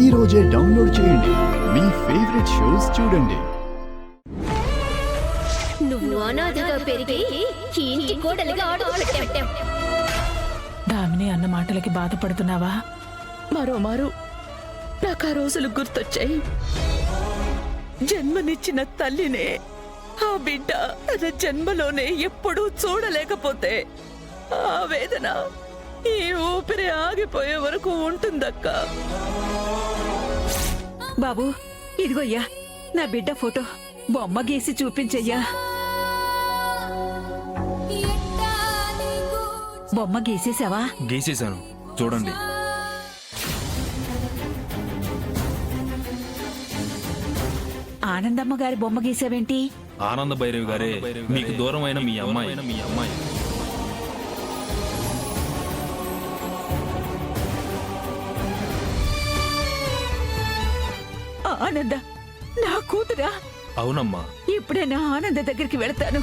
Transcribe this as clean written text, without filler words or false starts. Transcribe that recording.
ఈ రోజే డౌన్లోడ్ చేయండి. మీ ఫేవరెట్ షోస్ చూడండి. నువ్వు అనాథగా పెరిగి ఈ ఇంటి కోడలిగా అడుగుపెట్టావు. దామిని అన్న మాటలకి బాధపడుతున్నావా? మరోమారు నాకు ఆ రోజులు గుర్తొచ్చాయి. జన్మనిచ్చిన తల్లినే ఆ బిడ్డ తన జన్మలోనే ఎప్పుడూ చూడలేకపోతే ఆ వేదన ఈ ఊపిరి ఆగిపోయే వరకు ఉంటుందక్క. బాబు, ఇదిగోయ్యా నా బిడ్డ ఫోటో. బొమ్మ గీసి చూపించయ్యా. బొమ్మ గీసేసావా? గీసేశాను, చూడండి. ఆనందమ్మ గారి బొమ్మ గీసావేంటి? ఆనంద భైరవి గారే మీకు దూరమైన మీ అమ్మాయి. ఆనంద నా కూతురా? అవునమ్మా. ఇప్పుడే నా ఆనంద దగ్గరికి వెళతాను.